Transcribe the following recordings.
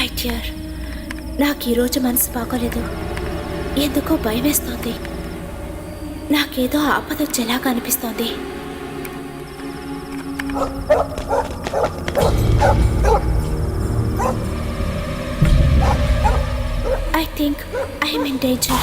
My dear, నాకు ఈరోజు మనసు బాగోలేదు. ఎందుకో భయం వేస్తోంది. నాకేదో ఆపద వచ్చేలాగా అనిపిస్తోంది. I think I am in danger.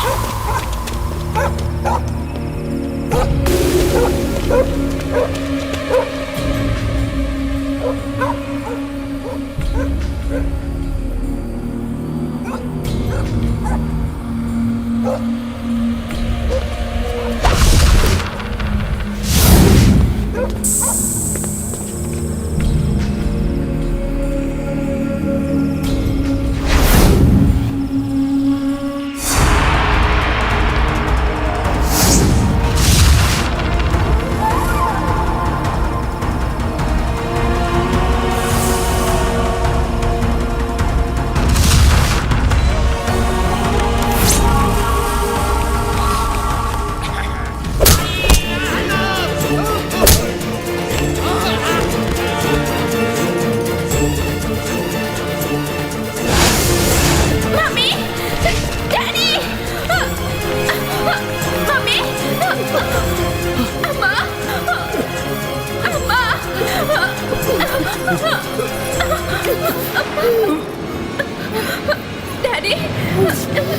Daddy,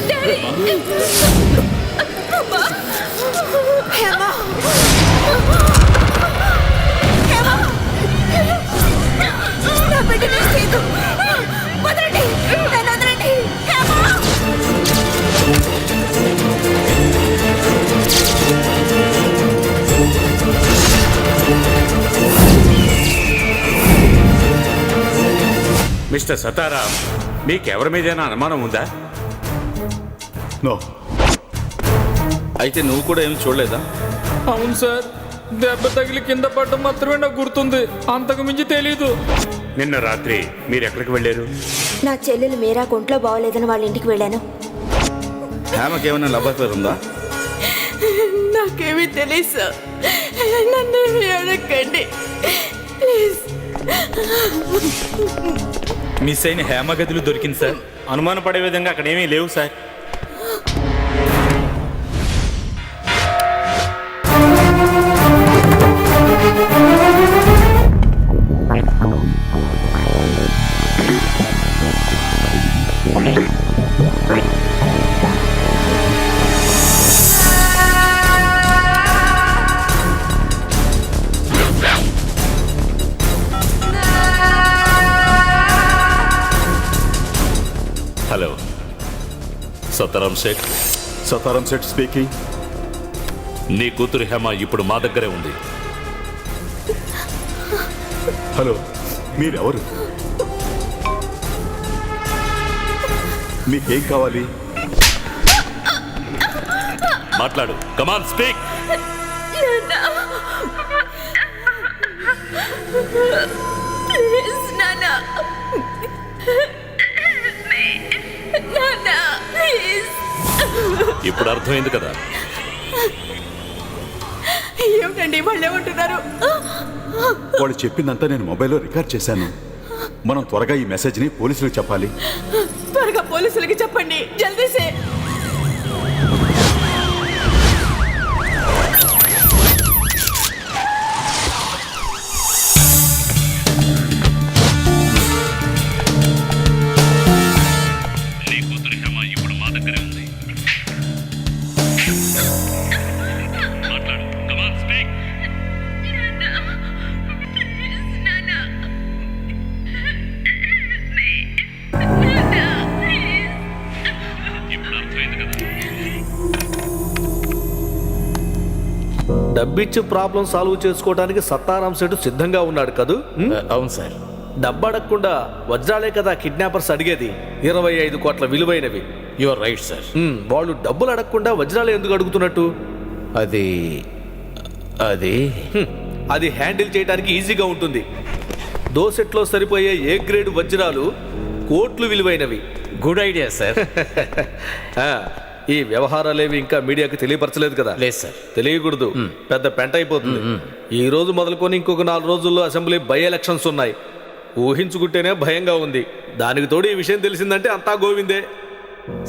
Daddy, Amma, Emma, Emma, నా బిడ్డని తీయదు, వదలండి, నన్ను వదలండి, Emma. మిస్టర్ సతారాం, మీకెవరి మీదైనా అనుమానం ఉందా? నో. అయితే నువ్వు కూడా ఏం చూడలేదా? అవును సార్, దెబ్బ తగిలి కింద పడడం మాత్రమే నాకు గుర్తుంది, అంతకు మించి తెలీదు. నిన్న రాత్రి మీరు ఎక్కడికి వెళ్ళారు? నా చెల్లెలు మీరా ఒంట్లో బాగోలేదని వాళ్ళ ఇంటికి వెళ్ళాను. హేమకేమైనా లవ్ అఫేర్ ఉందా? నాకేమీ తెలియదు సార్, నన్ను అడగండి ప్లీజ్. మిస్ అయిన హేమ గదులు దొరికింది సార్. అనుమానపడే విధంగా అక్కడ ఏమీ లేవు sir. Hello, Sitaram Seth. Sitaram Seth speaking. నీ కూతురు హేమ ఇప్పుడు మా దగ్గరే ఉంది. హలో, మీరెవరు? మీకేం కావాలి? మాట్లాడు, కమాన్ స్పీక్. ప్లీజ్ నాన్న, నాన్న ప్లీజ్. ఇప్పుడు అర్థమైంది కదా? ఏమిటండి వాళ్ళు ఏమంటున్నారు? వాళ్ళు చెప్పిందంతా నేను మొబైల్లో రికార్డ్ చేశాను. మనం త్వరగా ఈ మెసేజ్ని పోలీసులకు చెప్పాలి. త్వరగా పోలీసులకి చెప్పండి, జల్దీసే. నీ కూతురు హేమ ఇప్పుడు మా దగ్గరే ఉంది. మాట్లాడు, కమాన్ స్పీక్. ఇప్పుడు అర్థమైంది కదా? డబ్బిచ్చి ప్రాబ్లం సాల్వ్ చేసుకోవడానికి సత్తారాం సెట్ సిద్ధంగా ఉన్నాడు కదూ? అవును సార్. డబ్బు అడగకుండా వజ్రాలే కదా కిడ్నాపర్స్ అడిగేది, 25 కోట్ల విలువైనవి. Your right sir. వాళ్ళు డబ్బులు అడగకుండా వజ్రాలు ఎందుకు అడుగుతున్నట్టు? అది అది హ్యాండిల్ చేయడానికి ఈజీగా ఉంటుంది. దోసెట్లో సరిపోయే ఏ గ్రేడ్ వజ్రాలు కోట్లు విలువైనవి. Good idea sir. ఈ వ్యవహారాలేవి ఇంకా మీడియాకి తెలియపరచలేదు కదా? లేదు సార్. తెలియకూడదు, పెద్ద పెంట అయిపోతుంది. ఈ రోజు మొదలుకొని ఇంకొక 4 రోజుల్లో అసెంబ్లీ బై ఎలక్షన్స్ ఉన్నాయి. ఊహించుకుంటేనే భయంగా ఉంది. దానికి తోడు ఈ విషయం తెలిసిందంటే అంతా గోవిందే.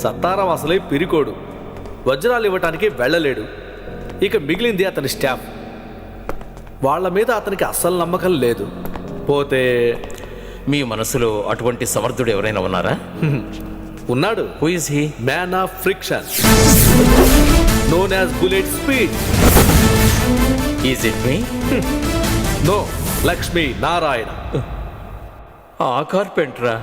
సత్తారాం అసలే పిరికోడు, వజ్రాలు ఇవ్వటానికి వెళ్ళలేడు. ఇక మిగిలింది అతని స్టాఫ్. వాళ్ళ మీద అతనికి అస్సలు నమ్మకం లేదు. పోతే మీ మనసులో అటువంటి సమర్థుడు ఎవరైనా ఉన్నారా? ఉన్నాడు. Who is he? Man of friction, known as bullet speed. Is it me? No, Lakshmi Narayana. ఆ కార్పెంటరా?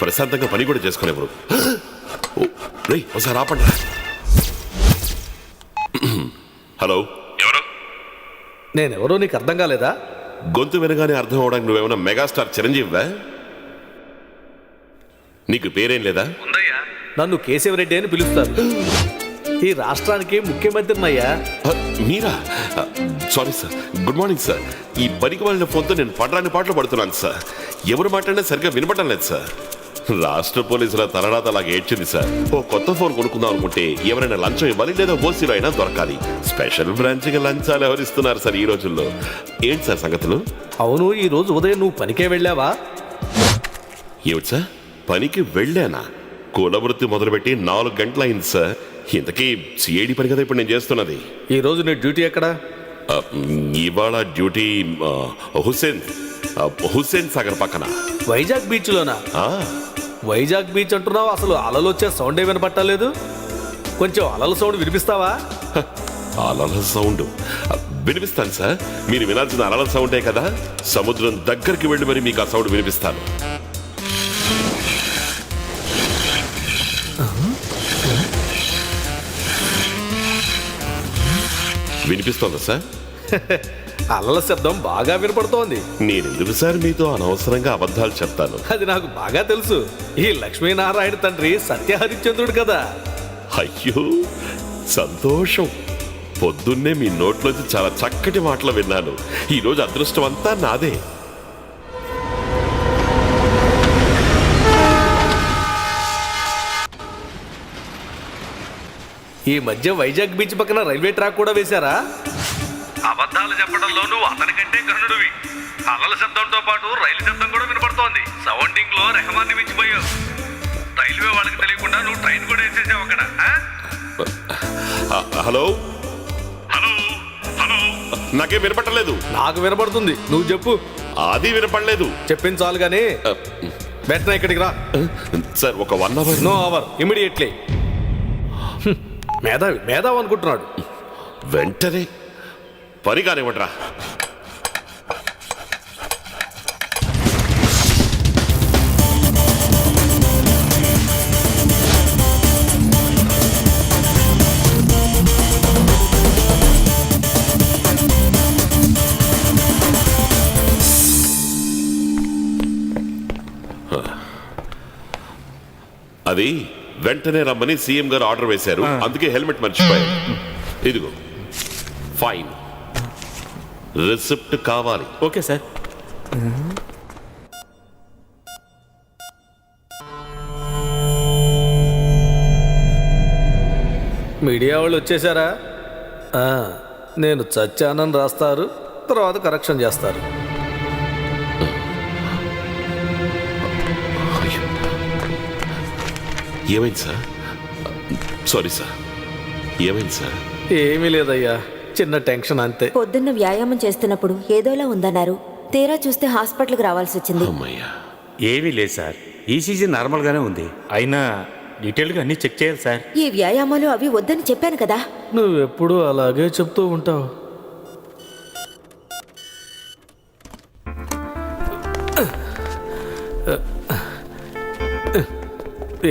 ప్రశాంతంగా పని కూడా చేసుకునేవారు. రే ఒకసారి ఆపండి. హలో, ఎవరు? నేనెవరో నీకు అర్థం కాలేదా? గొంతు వినగానే అర్థం అవడానికి నువ్వేమన్నా మెగాస్టార్ చిరంజీవివా? నీకు పేరేం లేదా? నన్ను కేశవరెడ్డి అని పిలుస్తారు. ఈ రాష్ట్రానికి ముఖ్యమంత్రినయ్యా. మీరా? Sorry sir. Good morning sir. ఈ పనికి వాళ్ళ ఫోన్తో నేను పడరాని పాటలు పడుతున్నాను సార్. ఎవరు మాట్లాడినా సరిగ్గా వినపడడం లేదు సార్. రాష్ట్ర పోలీసుల తలరాత అలాగే ఏడ్చింది సార్. ఓ కొత్త ఫోన్ కొనుక్కుందాం అనుకుంటే ఎవరైనా లంచం ఇవ్వాలి, లేదా ఓసీలో అయినా దొరకాలి. స్పెషల్ బ్రాంచ్కి లంచాలు ఎవరిస్తున్నారు సార్ ఈ రోజుల్లో? ఏంటి సార్ సంగతులు? అవును, ఈ రోజు ఉదయం నువ్వు పనికే వెళ్ళావా? ఏమిటి సార్, పనికి వెళ్ళానా? కులవృత్తి మొదలుపెట్టి 4 గంటలు అయింది సార్. ఇంతకీ సిఐడి పని కదా ఇప్పుడు నేను చేస్తున్నది. ఈ రోజు నీ డ్యూటీ ఎక్కడా? ఇవాళ డ్యూటీ హుస్సేన్ సాగర్ పక్కన. వైజాగ్ బీచ్లోనా? వైజాగ్ బీచ్ అంటున్నావు, అసలు అలలు వచ్చే సౌండే వినపట్టలేదు. కొంచెం అలల సౌండ్ వినిపిస్తావా? అలల సౌండ్ వినిపిస్తాను సార్. మీరు వినాల్సిన అలల సౌండే కదా. సముద్రం దగ్గరికి వెళ్ళి మరి మీకు ఆ సౌండ్ వినిపిస్తాను. వినిపిస్తోందా సార్? అలల శబ్దం బాగా వినపడుతోంది. నేనెందుకు సార్ మీతో అనవసరంగా అబద్ధాలు చెప్తాను? అది నాకు బాగా తెలుసు. ఈ లక్ష్మీనారాయణ తండ్రి సత్యహరిశ్చంద్రుడు కదా. అయ్యో సంతోషం. పొద్దున్నే మీ నోట్లోంచి చాలా చక్కటి మాటలు విన్నాను. ఈరోజు అదృష్టం అంతా నాదే. ఈ మధ్య వైజాగ్ బీచ్ పక్కన రైల్వే ట్రాక్ కూడా వేశారా? అబద్ధాలు చెప్పడంలో నువ్వు అతనికంటే కరుణుడివి. అలల శబ్దంతో పాటు రైలు శబ్దం కూడా వినపడుతోంది. సౌండింగ్ లో రెహమాన్ని మించిపోయావు. రైల్వే వాళ్ళకి తెలియకుండా నువ్వు ట్రైన్ కూడా వేసేసావు అక్కడ. హలో హలో హలో, నాకేం వినపడలేదు. నాకు వినపడుతుంది, నువ్వు చెప్పు. అది వినపడలేదు. చెప్పింది చాలు కానీ వెంటనే ఇక్కడికి రా. సార్ ఒక 1 అవర్. No hour, immediately. మేధావి మేధావి అనుకుంటున్నాడు. వెంటనే పని కానివ్వండిరా. అది వెంటనే రమ్మని సీఎం గారు ఆర్డర్ వేశారు. అందుకే హెల్మెట్ మర్చిపోయారు. ఇదిగో ఫైన్. రిసిప్ట్ కావాలి. Okay sir. మీడియా వాళ్ళు వచ్చేసారా? నేను చచ్చానని రాస్తారు, తర్వాత కరెక్షన్ చేస్తారు. ఏమైంది సార్? సారీ సార్, ఏమైంది సార్? ఏమీ లేదయ్యా, చిన్న టెన్షన్ అంతే. పొద్దున్న వ్యాయామం చేస్తున్నప్పుడు ఏదోలా ఉందన్నారు. తీరా చూస్తే హాస్పిటల్కి రావాల్సి వచ్చింది. అమ్మయ్యా. ఏమీ లేదు సార్, ఈసీజీ నార్మల్గానే ఉంది. అయినా డీటెయిల్గా అన్నీ చెక్ చేయాలి సార్. ఈ వ్యాయామాలు అవి వద్దని చెప్పాను కదా. నువ్వెప్పుడు అలాగే చెప్తూ ఉంటావు.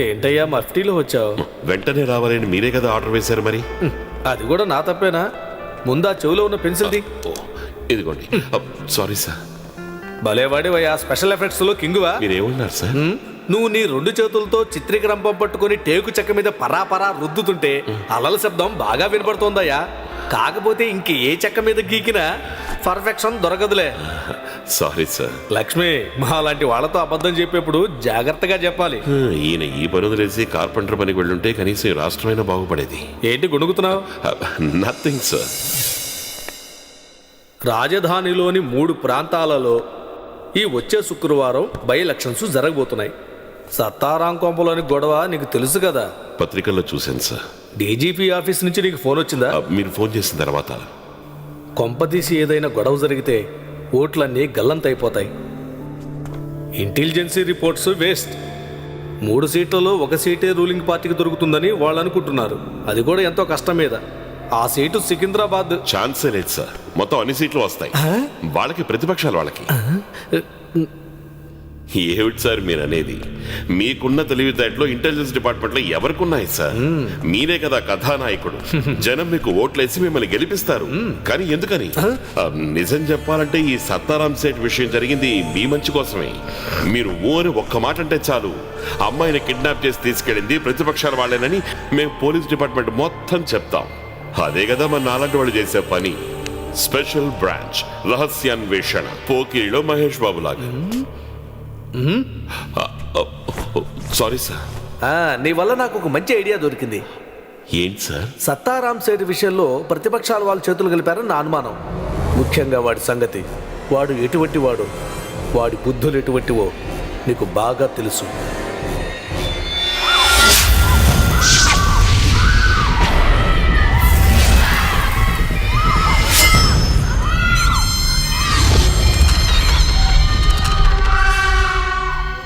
ఏంటయ్యా మఫ్టీలో వచ్చావు? వెంటనే రావాలని మీరే కదా ఆర్డర్ వేశారు మరి. అది కూడా నా తప్పేనా? ముందా చెవులో ఉన్న పెన్సిల్ది. ఓ, ఇదిగోండి. Sorry sir. భలేవాడివయ్యా, స్పెషల్ ఎఫెక్ట్స్ లో కింగువా. మీరేమన్నారు సార్? నువ్వు నీ 2 చేతులతో చిత్రీకరంపం పట్టుకొని టేకు చెక్క మీద పరాపరా రుద్దుతుంటే అలల శబ్దం బాగా వినపడుతోందయ్యా. కాకపోతే ఇంక ఏ చెక్క మీద గీకినా పర్ఫెక్షన్ దొరకదులే. Sorry sir. లక్ష్మి, మా లాంటి వాళ్ళతో అబద్ధం చెప్పేప్పుడు జాగ్రత్తగా చెప్పాలి. ఈయన ఈ పని వదిలేసి కార్పెంటర్ పనికి వెళ్ళుంటే కనీసం ఈ రాష్ట్రమైనా బాగుపడేది. ఏంటి గుణుగుతున్నావు? Nothing sir. రాజధానిలోని 3 ప్రాంతాలలో ఈ వచ్చే శుక్రవారం బై ఎలక్షన్స్ జరగబోతున్నాయి. సత్తారాం కొంపలోని గొడవ నీకు తెలుసు కదా. పత్రికల్లో చూశాను సార్. డీజీపీ ఆఫీస్ నుంచి నీకు ఫోన్ వచ్చిందా? మీరు ఫోన్ చేసిన తర్వాత కొంపదీసి ఏదైనా గొడవ జరిగితే ఓట్లన్నీ గల్లంతైపోతాయి. ఇంటెలిజెన్సీ రిపోర్ట్స్ వేస్ట్. 3 సీట్లలో 1 సీటే రూలింగ్ పార్టీకి దొరుకుతుందని వాళ్ళు అనుకుంటున్నారు. అది కూడా ఎంతో కష్టం మీద. ఆ సీటు సికింద్రాబాద్. ఛాన్సే లేదు సార్. మొత్తం అన్ని సీట్లు వస్తాయి వాళ్ళకి, ప్రతిపక్షాలు వాళ్ళకి. ఏమిటి సార్ మీరు అనేది? మీకున్న తెలివితేటలో ఇంటెలిజెన్స్ డిపార్ట్మెంట్లో ఎవరికున్నాయి సార్? మీరే కదా కథానాయకుడు. జనం మీకు ఓట్లేసి మిమ్మల్ని గెలిపిస్తారు. కానీ ఎందుకని? నిజం చెప్పాలంటే ఈ సత్తారాం సేట్ విషయం జరిగింది మీ మంచి కోసమే. మీరు ఊరి ఒక్క మాట అంటే చాలు, అమ్మాయిని కిడ్నాప్ చేసి తీసుకెళ్ళింది ప్రతిపక్షాల వాళ్ళేనని మేము పోలీస్ డిపార్ట్మెంట్ మొత్తం చెప్తాం. అదే కదా మన నాలాంటి వాళ్ళు చేసే పని. స్పెషల్ బ్రాంచ్, రహస్యాన్వేషణ, పోకిరిలో మహేష్ బాబు లాగా. Sorry sir. నీ వల్ల నాకు ఒక మంచి ఐడియా దొరికింది. ఏంటి సార్? సత్తారాం సేట్ విషయంలో ప్రతిపక్షాల వాళ్ళ చేతులు కలిపారని నా అనుమానం. ముఖ్యంగా వాడి సంగతి. వాడు ఎటువంటి వాడు, వాడి బుద్ధులు ఎటువంటివో నీకు బాగా తెలుసు.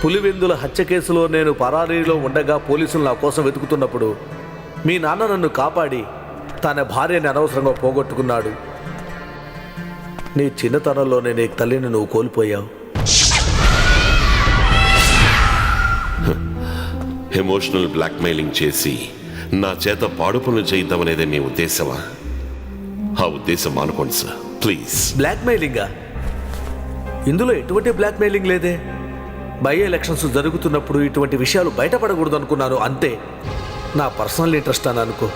పులివెందుల హత్య కేసులో నేను పరారీలో ఉండగా పోలీసులు నా కోసం వెతుకుతున్నప్పుడు మీ నాన్న నన్ను కాపాడి తన భార్యని అనవసరంగా పోగొట్టుకున్నాడు. నీ చిన్నతనంలోనే నీ తల్లిని నువ్వు కోల్పోయావు. ఎమోషనల్ బ్లాక్మెయిలింగ్ చేసి నా చేత పాడు పనులు చేయిద్దామనేదే మీ ఉద్దేశమా? ఆ ఉద్దేశం మానుకోండి సార్ ప్లీజ్. బ్లాక్మెయిలింగా? ఇందులో ఎటువంటి బ్లాక్మెయిలింగ్ లేదే. బై ఎలక్షన్స్ జరుగుతున్నప్పుడు ఇటువంటి విషయాలు బయటపడకూడదు అనుకున్నాను అంతే. నా పర్సనల్ ఇంట్రెస్ట్ అని అనుకో.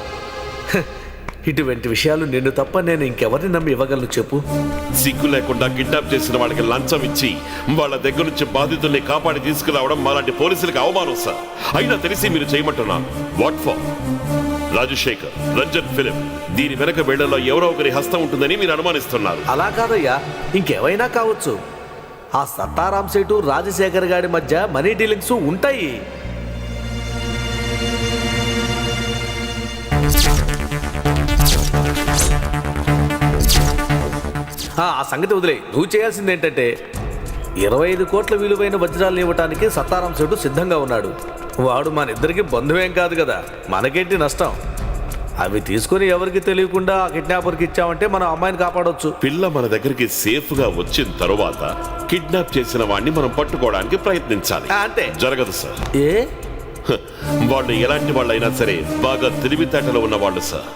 ఇటువంటి విషయాలు నిన్ను తప్ప నేను ఇంకెవరిని నమ్మి ఇవ్వగలను చెప్పు? సిగ్గు లేకుండా కిడ్నాప్ చేసిన వాళ్ళకి లంచం ఇచ్చి వాళ్ళ దగ్గర నుంచి బాధితుల్ని కాపాడి తీసుకురావడం మాలాంటి పోలీసులకు అవమానం సార్. అయినా తెలిసి మీరు చేయమంటున్నాను. What for? Rajasekhar, Ranjan film, దీని వెనక వేళ్లలో ఎవరో ఒకరి హస్తం ఉంటుందని మీరు అనుమానిస్తున్నారు. అలా కాదయ్యా, ఇంకేమైనా కావచ్చు. ఆ సత్తారాం సేటు రాజశేఖర్ గారి మధ్య మనీ డీలింగ్స్ ఉంటాయి. ఆ సంగతి వదిలే. నువ్వు చేయాల్సింది ఏంటంటే 25 కోట్ల విలువైన వజ్రాలను ఇవ్వటానికి సత్తారాం సేటు సిద్ధంగా ఉన్నాడు. వాడు మన ఇద్దరికి బంధువేం కాదు కదా, మనకేంటి నష్టం? అవి తీసుకుని ఎవరికి తెలియకుండా ఆ కిడ్నాపర్కి ఇచ్చామంటే మనం అమ్మాయిని కాపాడవచ్చు. పిల్ల మన దగ్గరికి సేఫ్ గా వచ్చిన తరువాత కిడ్నాప్ చేసిన వాడిని మనం పట్టుకోవడానికి ప్రయత్నించాలి. అంతే. జరగదు సార్. ఏ? వాళ్ళు ఎలాంటి వాళ్ళైనా సరే బాగా తెలివితేటలు ఉన్న వాళ్ళు సార్.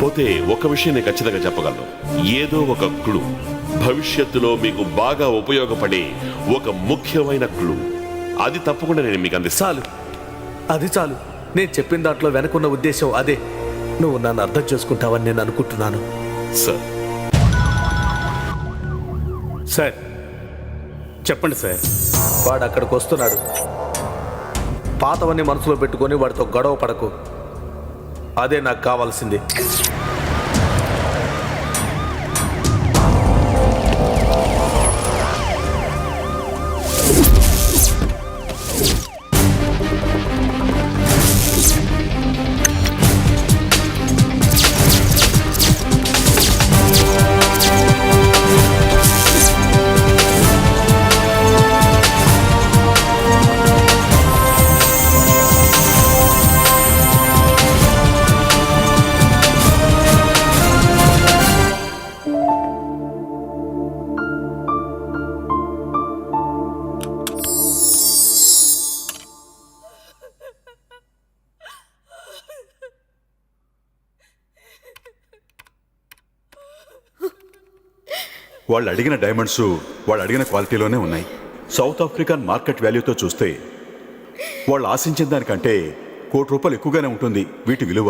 పోతే ఒక విషయం నేను ఖచ్చితంగా చెప్పగలను. ఏదో ఒక క్లూ, భవిష్యత్తులో మీకు బాగా ఉపయోగపడే ఒక ముఖ్యమైన క్లూ, అది తప్పకుండా నేను మీకు అందిస్తాను. అది చాలు. నేను చెప్పిన దాంట్లో వెనకున్న ఉద్దేశం అదే. నువ్వు నన్ను అర్థం చేసుకుంటావని నేను అనుకుంటున్నాను. సార్. సార్ చెప్పండి సార్. వాడు అక్కడికి వస్తున్నాడు. పాతవన్నీ మనసులో పెట్టుకొని వాడితో గొడవ పడకు. అదే నాకు కావాల్సింది. వాళ్ళు అడిగిన డైమండ్స్ వాళ్ళు అడిగిన క్వాలిటీలోనే ఉన్నాయి. సౌత్ ఆఫ్రికన్ మార్కెట్ వాల్యూతో చూస్తే వాళ్ళు ఆశించిన దానికంటే ₹1 కోటి ఎక్కువగానే ఉంటుంది వీటి విలువ.